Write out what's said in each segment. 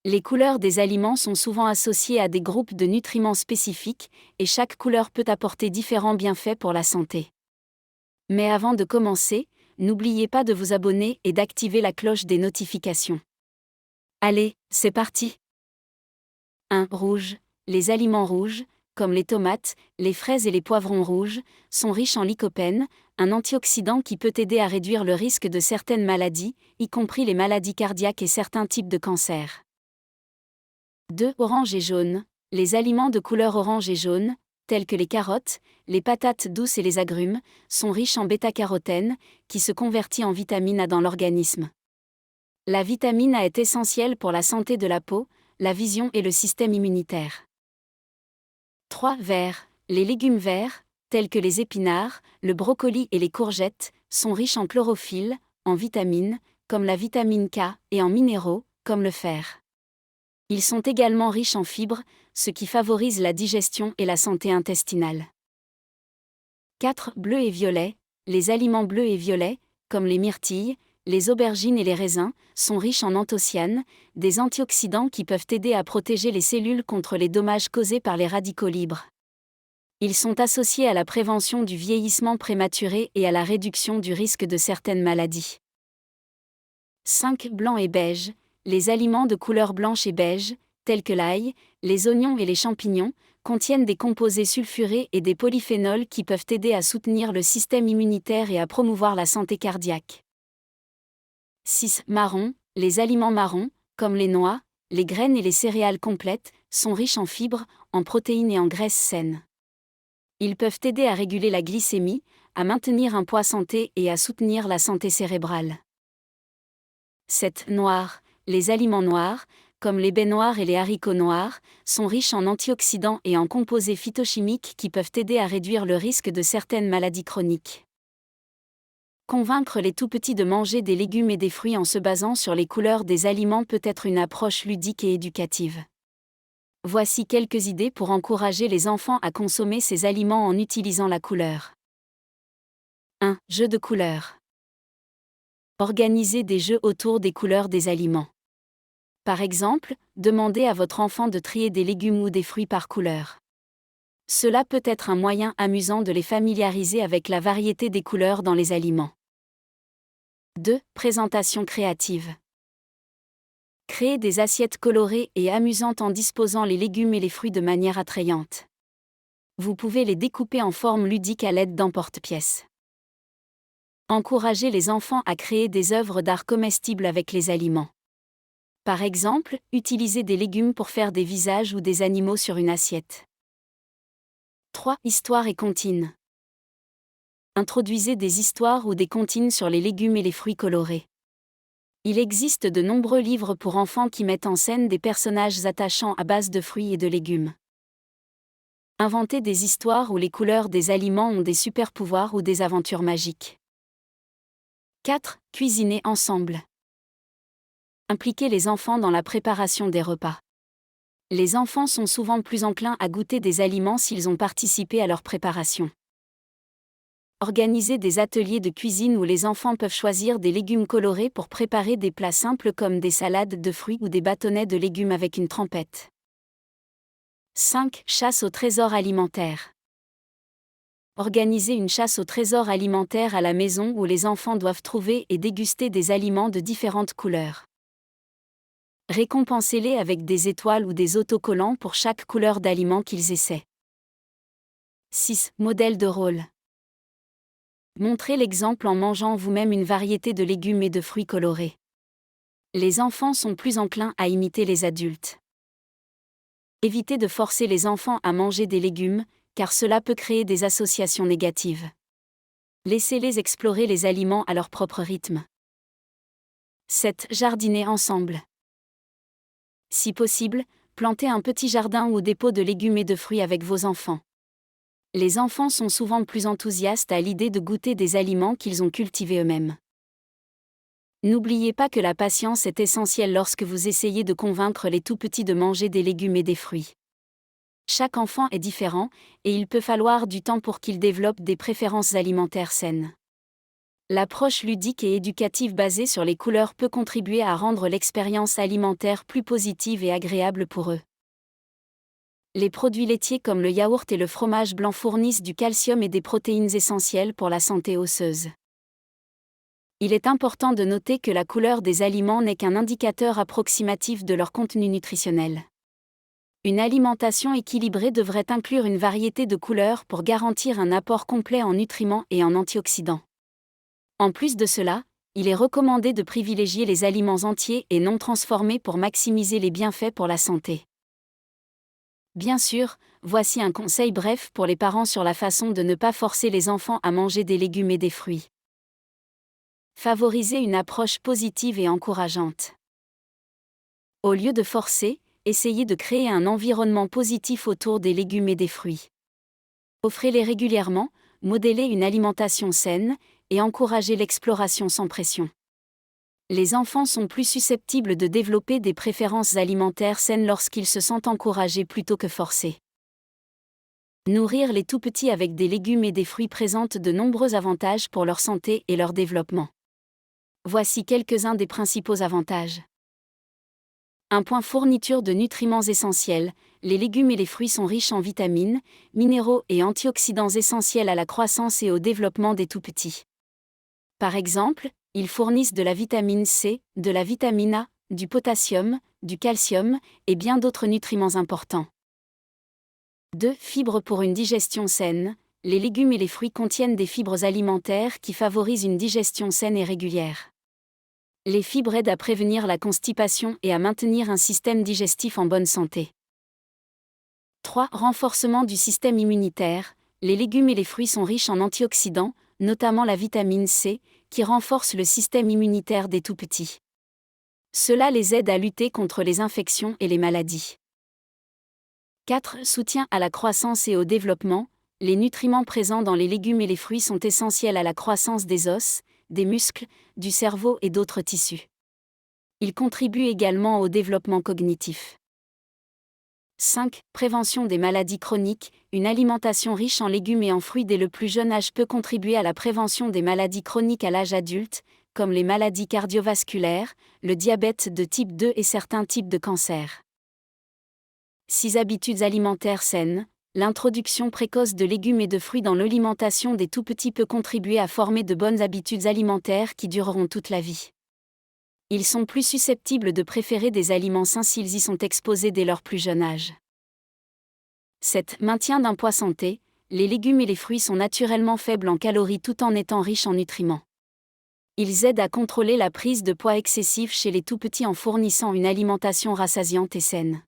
Les couleurs des aliments sont souvent associées à des groupes de nutriments spécifiques, et chaque couleur peut apporter différents bienfaits pour la santé. Mais avant de commencer, n'oubliez pas de vous abonner et d'activer la cloche des notifications. Allez, c'est parti! 1. Rouge. Les aliments rouges, comme les tomates, les fraises et les poivrons rouges, sont riches en lycopène, un antioxydant qui peut aider à réduire le risque de certaines maladies, y compris les maladies cardiaques et certains types de cancers. 2. Orange et jaune. Les aliments de couleur orange et jaune, tels que les carottes, les patates douces et les agrumes, sont riches en bêta-carotène, qui se convertit en vitamine A dans l'organisme. La vitamine A est essentielle pour la santé de la peau, la vision et le système immunitaire. 3. Vert. Les légumes verts, tels que les épinards, le brocoli et les courgettes, sont riches en chlorophylle, en vitamines, comme la vitamine K, et en minéraux, comme le fer. Ils sont également riches en fibres, ce qui favorise la digestion et la santé intestinale. 4. Bleu et violet. Les aliments bleus et violets, comme les myrtilles, les aubergines et les raisins, sont riches en anthocyanes, des antioxydants qui peuvent aider à protéger les cellules contre les dommages causés par les radicaux libres. Ils sont associés à la prévention du vieillissement prématuré et à la réduction du risque de certaines maladies. 5. Blanc et beige. Les aliments de couleur blanche et beige, tels que l'ail, les oignons et les champignons, contiennent des composés sulfurés et des polyphénols qui peuvent aider à soutenir le système immunitaire et à promouvoir la santé cardiaque. 6. Marron. Les aliments marrons, comme les noix, les graines et les céréales complètes, sont riches en fibres, en protéines et en graisses saines. Ils peuvent aider à réguler la glycémie, à maintenir un poids santé et à soutenir la santé cérébrale. 7. Noir. Les aliments noirs, comme les baies noires et les haricots noirs, sont riches en antioxydants et en composés phytochimiques qui peuvent aider à réduire le risque de certaines maladies chroniques. Convaincre les tout-petits de manger des légumes et des fruits en se basant sur les couleurs des aliments peut être une approche ludique et éducative. Voici quelques idées pour encourager les enfants à consommer ces aliments en utilisant la couleur. 1. Jeu de couleurs. Organisez des jeux autour des couleurs des aliments. Par exemple, demandez à votre enfant de trier des légumes ou des fruits par couleur. Cela peut être un moyen amusant de les familiariser avec la variété des couleurs dans les aliments. 2. Présentation créative. Créez des assiettes colorées et amusantes en disposant les légumes et les fruits de manière attrayante. Vous pouvez les découper en forme ludique à l'aide d'emporte-pièces. Encouragez les enfants à créer des œuvres d'art comestibles avec les aliments. Par exemple, utilisez des légumes pour faire des visages ou des animaux sur une assiette. 3. Histoire et comptines. Introduisez des histoires ou des comptines sur les légumes et les fruits colorés. Il existe de nombreux livres pour enfants qui mettent en scène des personnages attachants à base de fruits et de légumes. Inventez des histoires où les couleurs des aliments ont des super-pouvoirs ou des aventures magiques. 4. Cuisiner ensemble. Impliquez les enfants dans la préparation des repas. Les enfants sont souvent plus enclins à goûter des aliments s'ils ont participé à leur préparation. Organisez des ateliers de cuisine où les enfants peuvent choisir des légumes colorés pour préparer des plats simples comme des salades de fruits ou des bâtonnets de légumes avec une trempette. 5. Chasse au trésor alimentaire. Organisez une chasse au trésor alimentaire à la maison où les enfants doivent trouver et déguster des aliments de différentes couleurs. Récompensez-les avec des étoiles ou des autocollants pour chaque couleur d'aliment qu'ils essaient. 6. Modèle de rôle. Montrez l'exemple en mangeant vous-même une variété de légumes et de fruits colorés. Les enfants sont plus enclins à imiter les adultes. Évitez de forcer les enfants à manger des légumes, car cela peut créer des associations négatives. Laissez-les explorer les aliments à leur propre rythme. 7. Jardiner ensemble. Si possible, plantez un petit jardin ou des pots de légumes et de fruits avec vos enfants. Les enfants sont souvent plus enthousiastes à l'idée de goûter des aliments qu'ils ont cultivés eux-mêmes. N'oubliez pas que la patience est essentielle lorsque vous essayez de convaincre les tout-petits de manger des légumes et des fruits. Chaque enfant est différent, et il peut falloir du temps pour qu'ils développent des préférences alimentaires saines. L'approche ludique et éducative basée sur les couleurs peut contribuer à rendre l'expérience alimentaire plus positive et agréable pour eux. Les produits laitiers comme le yaourt et le fromage blanc fournissent du calcium et des protéines essentielles pour la santé osseuse. Il est important de noter que la couleur des aliments n'est qu'un indicateur approximatif de leur contenu nutritionnel. Une alimentation équilibrée devrait inclure une variété de couleurs pour garantir un apport complet en nutriments et en antioxydants. En plus de cela, il est recommandé de privilégier les aliments entiers et non transformés pour maximiser les bienfaits pour la santé. Bien sûr, voici un conseil bref pour les parents sur la façon de ne pas forcer les enfants à manger des légumes et des fruits. Favoriser une approche positive et encourageante. Au lieu de forcer, essayez de créer un environnement positif autour des légumes et des fruits. Offrez-les régulièrement, modélez une alimentation saine, et encouragez l'exploration sans pression. Les enfants sont plus susceptibles de développer des préférences alimentaires saines lorsqu'ils se sentent encouragés plutôt que forcés. Nourrir les tout-petits avec des légumes et des fruits présente de nombreux avantages pour leur santé et leur développement. Voici quelques-uns des principaux avantages. 1. Fourniture de nutriments essentiels. Les légumes et les fruits sont riches en vitamines, minéraux et antioxydants essentiels à la croissance et au développement des tout-petits. Par exemple, ils fournissent de la vitamine C, de la vitamine A, du potassium, du calcium et bien d'autres nutriments importants. 2. Fibres pour une digestion saine. Les légumes et les fruits contiennent des fibres alimentaires qui favorisent une digestion saine et régulière. Les fibres aident à prévenir la constipation et à maintenir un système digestif en bonne santé. 3. Renforcement du système immunitaire. Les légumes et les fruits sont riches en antioxydants, notamment la vitamine C, qui renforce le système immunitaire des tout-petits. Cela les aide à lutter contre les infections et les maladies. 4. Soutien à la croissance et au développement. Les nutriments présents dans les légumes et les fruits sont essentiels à la croissance des os, des muscles, du cerveau et d'autres tissus. Ils contribuent également au développement cognitif. 5. Prévention des maladies chroniques. Une alimentation riche en légumes et en fruits dès le plus jeune âge peut contribuer à la prévention des maladies chroniques à l'âge adulte, comme les maladies cardiovasculaires, le diabète de type 2 et certains types de cancers. 6. Habitudes alimentaires saines. L'introduction précoce de légumes et de fruits dans l'alimentation des tout-petits peut contribuer à former de bonnes habitudes alimentaires qui dureront toute la vie. Ils sont plus susceptibles de préférer des aliments sains s'ils y sont exposés dès leur plus jeune âge. 7. Maintien d'un poids santé. Les légumes et les fruits sont naturellement faibles en calories tout en étant riches en nutriments. Ils aident à contrôler la prise de poids excessive chez les tout-petits en fournissant une alimentation rassasiante et saine.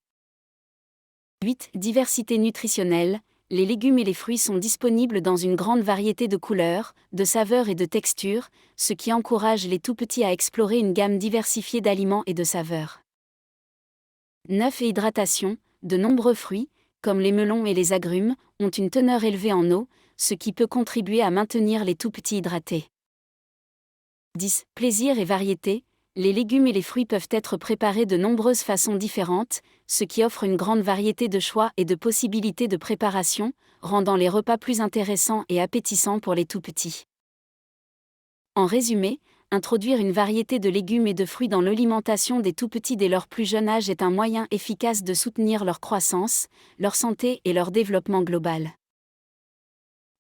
8. Diversité nutritionnelle. Les légumes et les fruits sont disponibles dans une grande variété de couleurs, de saveurs et de textures, ce qui encourage les tout-petits à explorer une gamme diversifiée d'aliments et de saveurs. 9. Hydratation. De nombreux fruits, comme les melons et les agrumes, ont une teneur élevée en eau, ce qui peut contribuer à maintenir les tout-petits hydratés. 10. Plaisir et variété. Les légumes et les fruits peuvent être préparés de nombreuses façons différentes, ce qui offre une grande variété de choix et de possibilités de préparation, rendant les repas plus intéressants et appétissants pour les tout-petits. En résumé, introduire une variété de légumes et de fruits dans l'alimentation des tout-petits dès leur plus jeune âge est un moyen efficace de soutenir leur croissance, leur santé et leur développement global.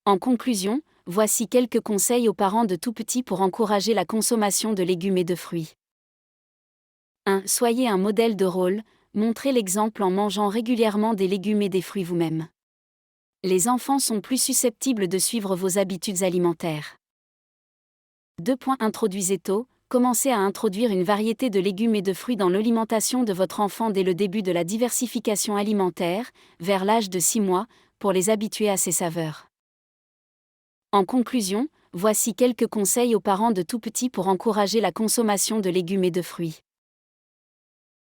En conclusion, voici quelques conseils aux parents de tout-petits pour encourager la consommation de légumes et de fruits. 1. Soyez un modèle de rôle, montrez l'exemple en mangeant régulièrement des légumes et des fruits vous-même. Les enfants sont plus susceptibles de suivre vos habitudes alimentaires. 2. Introduisez tôt, commencez à introduire une variété de légumes et de fruits dans l'alimentation de votre enfant dès le début de la diversification alimentaire, vers l'âge de 6 mois, pour les habituer à ces saveurs. En conclusion, voici quelques conseils aux parents de tout-petits pour encourager la consommation de légumes et de fruits.